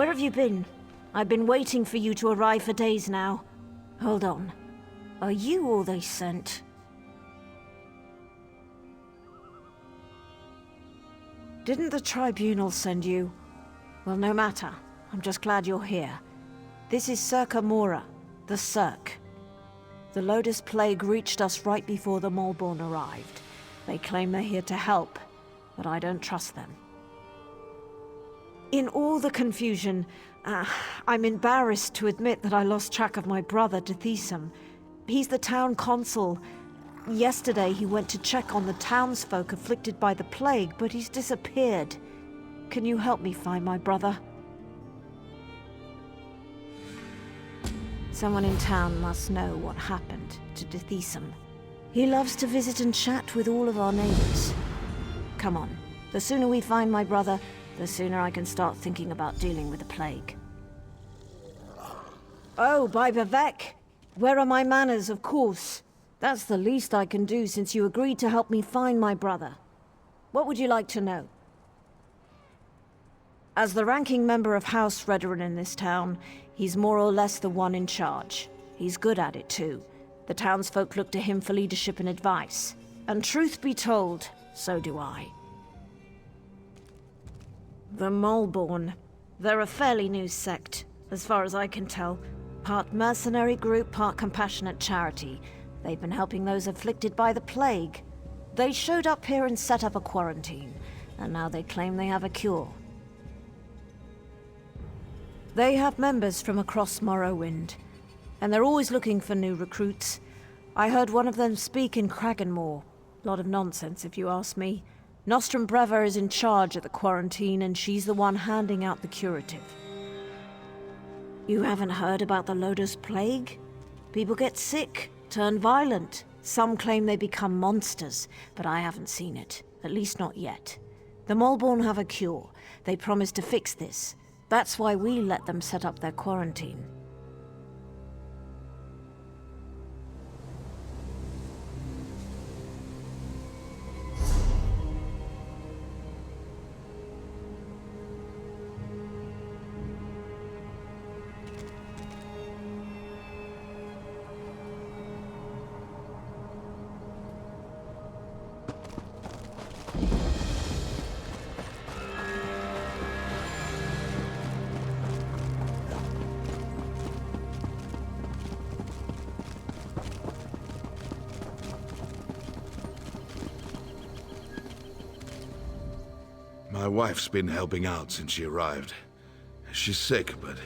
Where have you been? I've been waiting for you to arrive for days now. Hold on. Are you all they sent? Didn't the tribunal send you? Well, no matter. I'm just glad you're here. This is Serk, the Serk. The Llodos plague reached us right before the Maulborn arrived. They claim they're here to help, but I don't trust them. In all the confusion, I'm embarrassed to admit that I lost track of my brother, Deshaan. He's the town consul. Yesterday he went to check on the townsfolk afflicted by the plague, but he's disappeared. Can you help me find my brother? Someone in town must know what happened to Deshaan. He loves to visit and chat with all of our neighbors. Come on. The sooner we find my brother, the sooner I can start thinking about dealing with the plague. Oh, by Vivek! Where are my manners, of course? That's the least I can do since you agreed to help me find my brother. What would you like to know? As the ranking member of House Redoran in this town, he's more or less the one in charge. He's good at it too. The townsfolk look to him for leadership and advice. And truth be told, so do I. The Maulborn. They're a fairly new sect, as far as I can tell. Part mercenary group, part compassionate charity. They've been helping those afflicted by the plague. They showed up here and set up a quarantine, and now they claim they have a cure. They have members from across Morrowind, and they're always looking for new recruits. I heard one of them speak in Kraganmore. Lot of nonsense, if you ask me. Nostrum Breva is in charge of the quarantine, and she's the one handing out the curative. You haven't heard about the Llodos plague? People get sick, turn violent. Some claim they become monsters, but I haven't seen it. At least not yet. The Maulborn have a cure. They promised to fix this. That's why we let them set up their quarantine. My wife's been helping out since she arrived. She's sick, but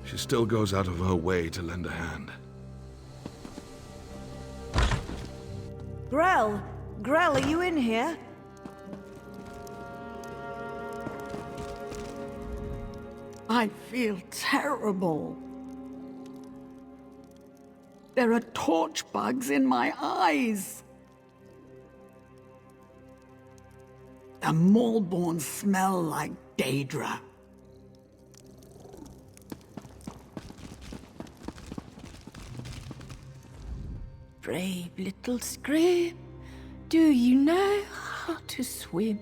she still goes out of her way to lend a hand. Grell! Grell, are you in here? I feel terrible. There are torch bugs in my eyes. The Maulborn smell like Daedra. Brave little scream, do you know how to swim?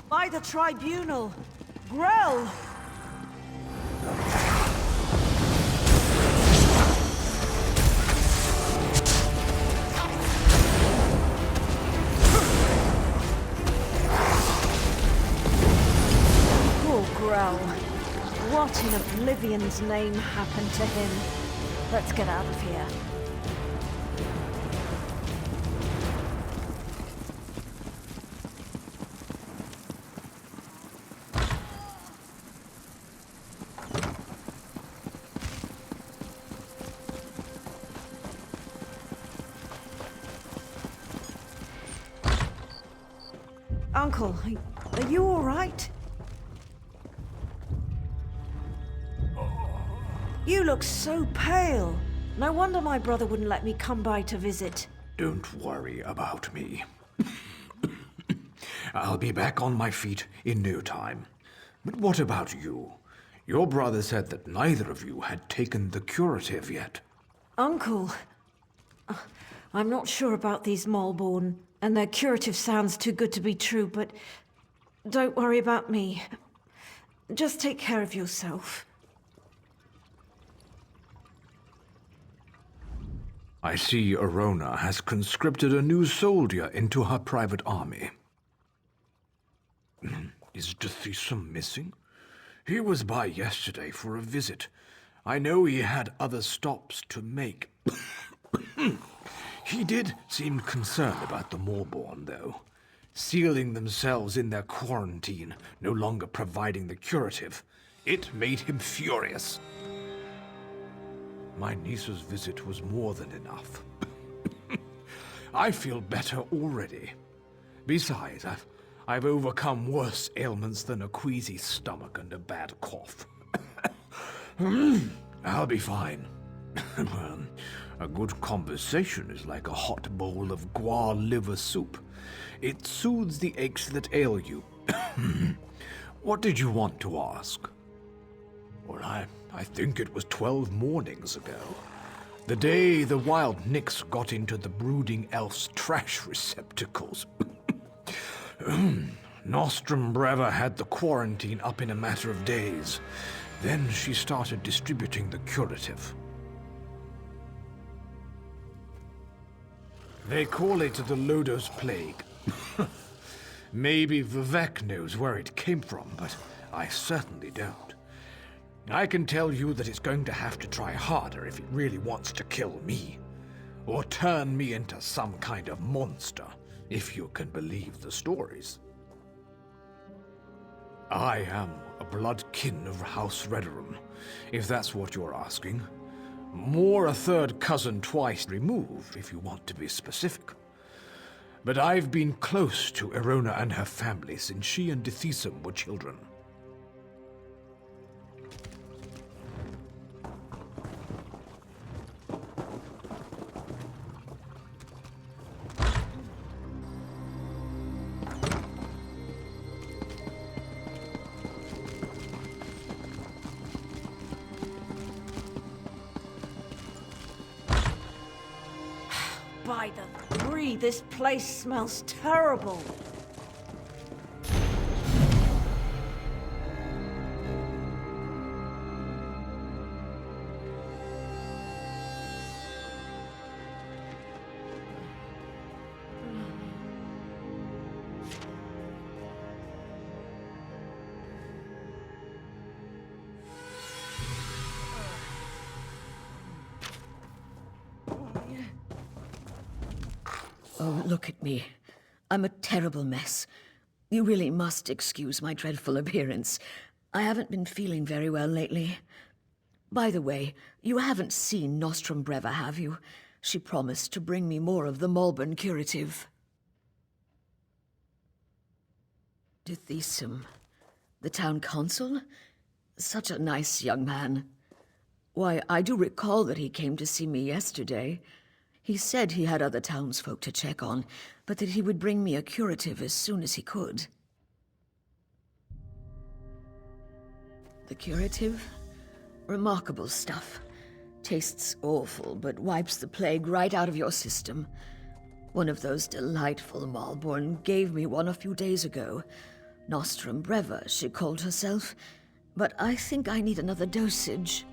By the tribunal! Grell! Poor Grell. What in Oblivion's name happened to him? Let's get out of here. Uncle, are you all right? You look so pale. No wonder my brother wouldn't let me come by to visit. Don't worry about me. I'll be back on my feet in no time. But what about you? Your brother said that neither of you had taken the curative yet. Uncle, I'm not sure about these Maulborn, and their curative sounds too good to be true, but don't worry about me. Just take care of yourself. I see Arona has conscripted a new soldier into her private army. Is Deshaan missing? He was by yesterday for a visit. I know he had other stops to make. He did seem concerned about the Maulborn, though. Sealing themselves in their quarantine, no longer providing the curative. It made him furious. My niece's visit was more than enough. I feel better already. Besides, I've overcome worse ailments than a queasy stomach and a bad cough. I'll be fine. A good conversation is like a hot bowl of guar liver soup. It soothes the aches that ail you. What did you want to ask? Well, I think it was 12 mornings ago. The day the wild nix got into the brooding elf's trash receptacles. Nostrum Breva had the quarantine up in a matter of days. Then she started distributing the curative. They call it the Llodos plague. Maybe Vivek knows where it came from, but I certainly don't. I can tell you that it's going to have to try harder if it really wants to kill me. Or turn me into some kind of monster, if you can believe the stories. I am a blood kin of House Rederum, if that's what you're asking. More a third cousin twice removed, if you want to be specific. But I've been close to Arona and her family since she and Deshaan were children. By the three, this place smells terrible. Oh, look at me. I'm a terrible mess. You really must excuse my dreadful appearance. I haven't been feeling very well lately. By the way, you haven't seen Nostrum Breva, have you? She promised to bring me more of the Maulborn curative. Deshaan, the town council? Such a nice young man. Why, I do recall that he came to see me yesterday. He said he had other townsfolk to check on, but that he would bring me a curative as soon as he could. The curative? Remarkable stuff. Tastes awful, but wipes the plague right out of your system. One of those delightful Maulborn gave me one a few days ago. Nostrum Breva, she called herself. But I think I need another dosage.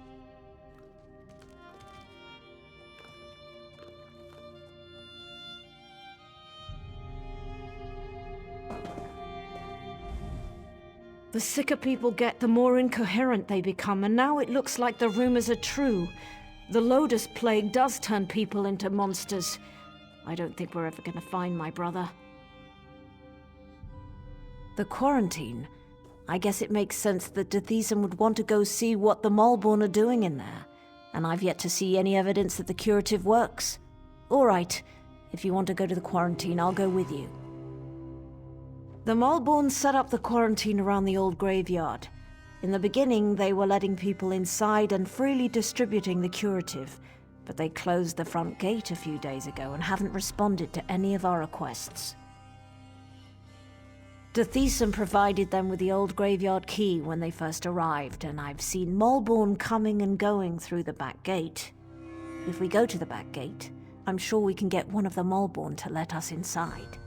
The sicker people get, the more incoherent they become, and now it looks like the rumors are true. The Llodos plague does turn people into monsters. I don't think we're ever going to find my brother. The quarantine? I guess it makes sense that Deshaan would want to go see what the Maulborn are doing in there. And I've yet to see any evidence that the curative works. All right, if you want to go to the quarantine, I'll go with you. The Maulborn set up the quarantine around the old graveyard. In the beginning, they were letting people inside and freely distributing the curative, but they closed the front gate a few days ago and haven't responded to any of our requests. Deshaan provided them with the old graveyard key when they first arrived, and I've seen Maulborn coming and going through the back gate. If we go to the back gate, I'm sure we can get one of the Maulborn to let us inside.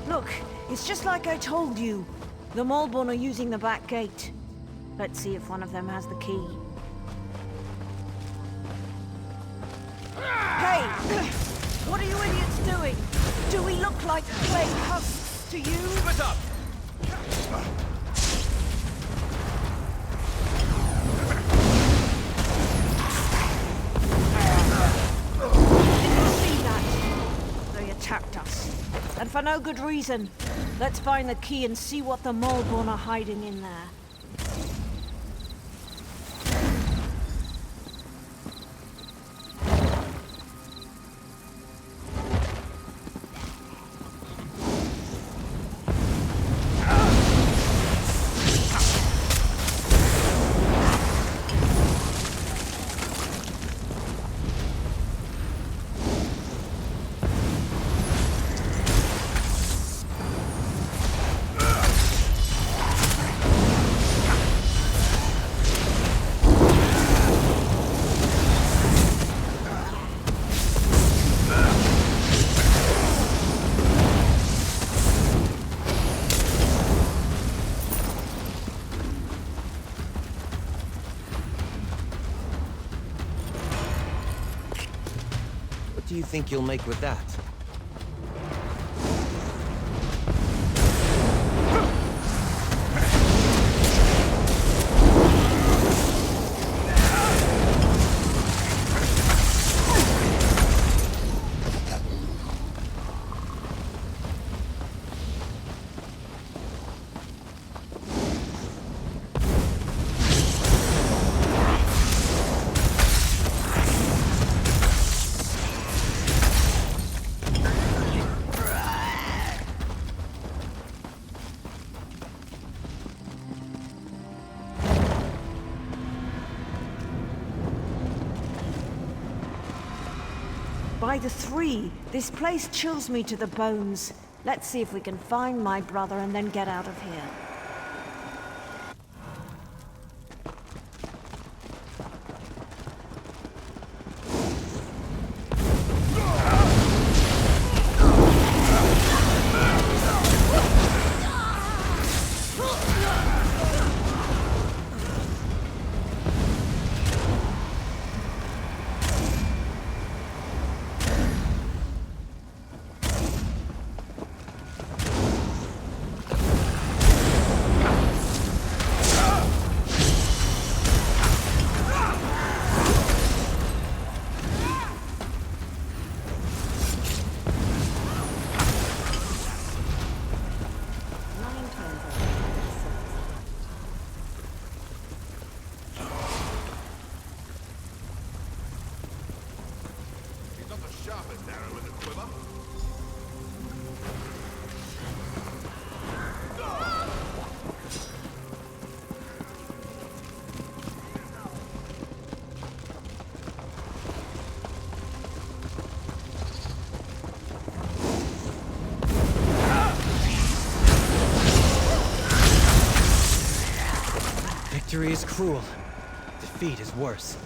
Look, it's just like I told you. The Maulborn are using the back gate. Let's see if one of them has the key. Hey! What are you idiots doing? Do we look like plague husks to you? Split up! Didn't see that. They attacked us. And for no good reason. Let's find the key and see what the Maulborn are hiding in there. What do you think you'll make with that? By the three, this place chills me to the bones. Let's see if we can find my brother and then get out of here. Victory is cruel. Defeat is worse.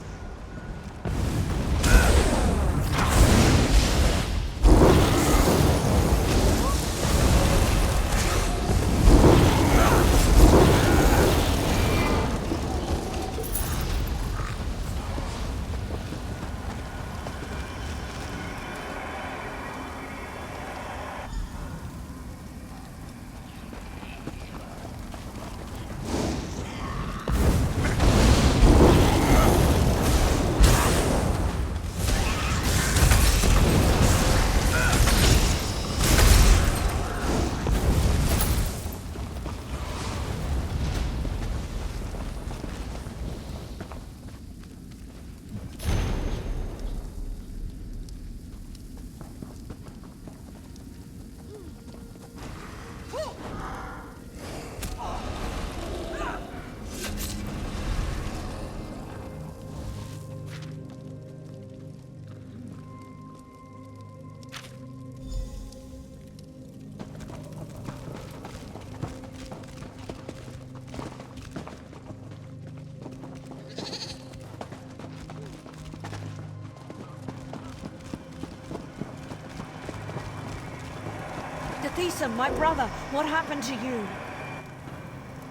Deshaan, my brother, what happened to you?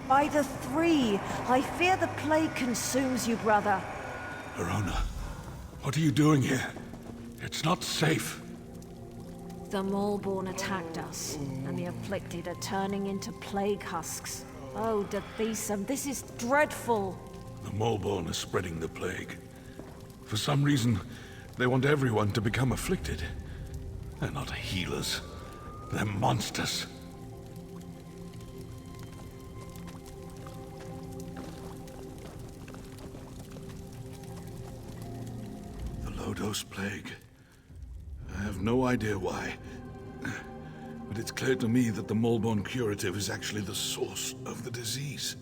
By the three, I fear the plague consumes you, brother. Arona, what are you doing here? It's not safe. The Maulborn attacked us, and the afflicted are turning into plague husks. Oh, Deshaan, this is dreadful. The Maulborn are spreading the plague. For some reason, they want everyone to become afflicted. They're not healers. They're monsters. The Llodos plague. I have no idea why. But it's clear to me that the Maulborn curative is actually the source of the disease.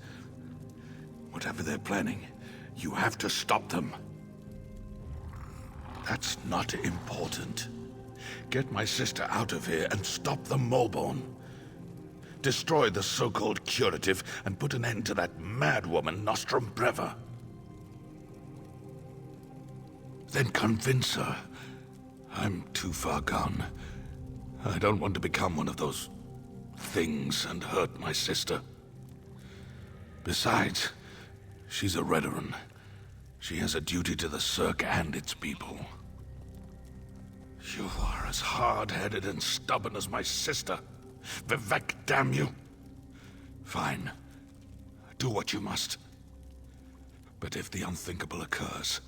Whatever they're planning, you have to stop them. That's not important. Get my sister out of here and stop the Maulborn. Destroy the so-called curative and put an end to that mad woman, Nostrum Breva. Then convince her. I'm too far gone. I don't want to become one of those things and hurt my sister. Besides, she's a Redoran. She has a duty to the Serk and its people. You are as hard-headed and stubborn as my sister. Vivek, damn you! Fine. Do what you must. But if the unthinkable occurs,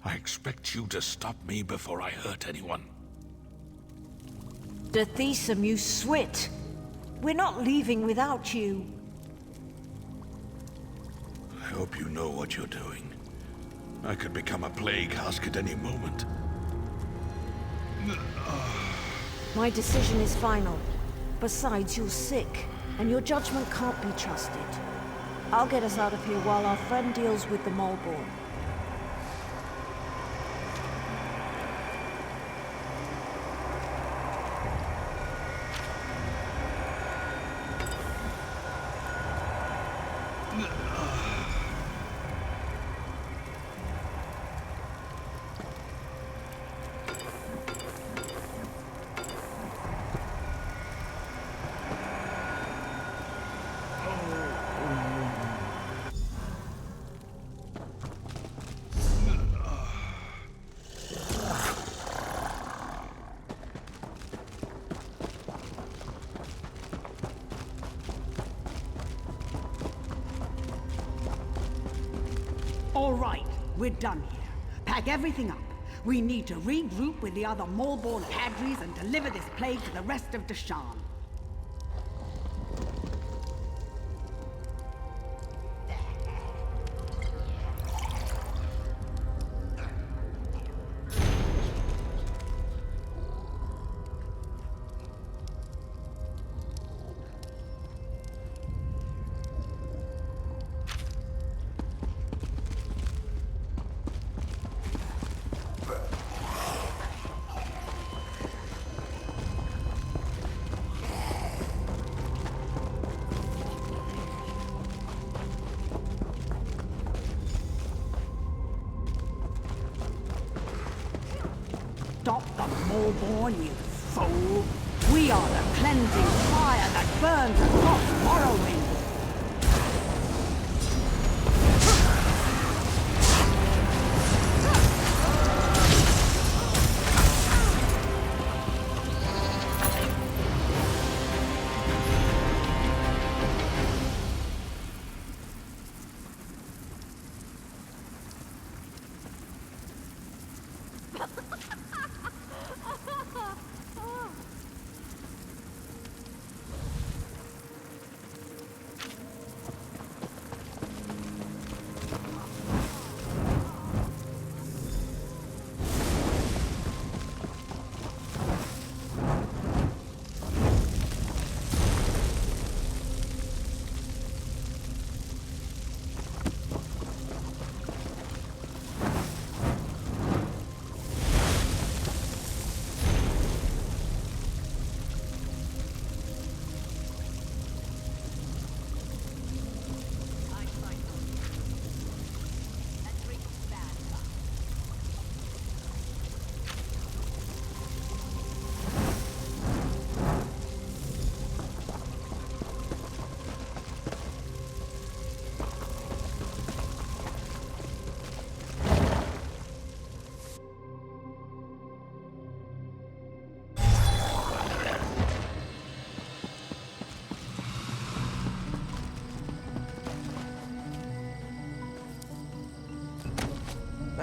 I expect you to stop me before I hurt anyone. Deshaan, you swit! We're not leaving without you. I hope you know what you're doing. I could become a plague husk at any moment. My decision is final. Besides, you're sick, and your judgment can't be trusted. I'll get us out of here while our friend deals with the Maulborn. All right, we're done here. Pack everything up. We need to regroup with the other Maulborn cadres and deliver this plague to the rest of Deshaan. Stop the Maulborn, you fool! We are the cleansing fire that burns across Morrowind!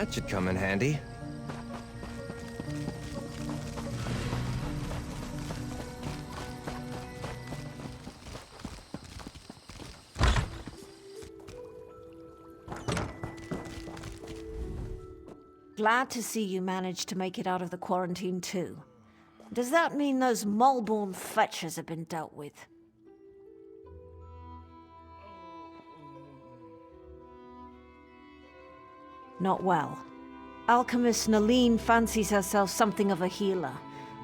That should come in handy. Glad to see you managed to make it out of the quarantine too. Does that mean those Maulborn fetchers have been dealt with? Not well. Alchemist Naline fancies herself something of a healer,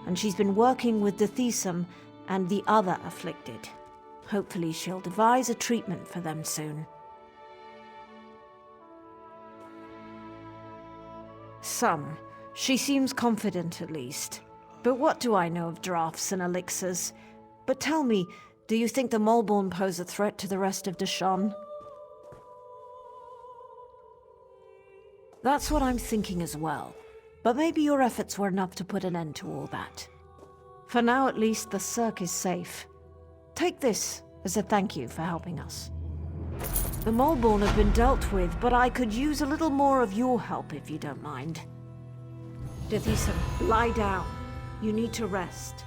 and she's been working with Deshaan and the other afflicted. Hopefully she'll devise a treatment for them soon. Some. She seems confident at least. But what do I know of drafts and elixirs? But tell me, do you think the Maulborn pose a threat to the rest of Deshaan? That's what I'm thinking as well. But maybe your efforts were enough to put an end to all that. For now at least, the Serk is safe. Take this as a thank you for helping us. The Maulborn have been dealt with, but I could use a little more of your help if you don't mind. Deshaan, lie down. You need to rest.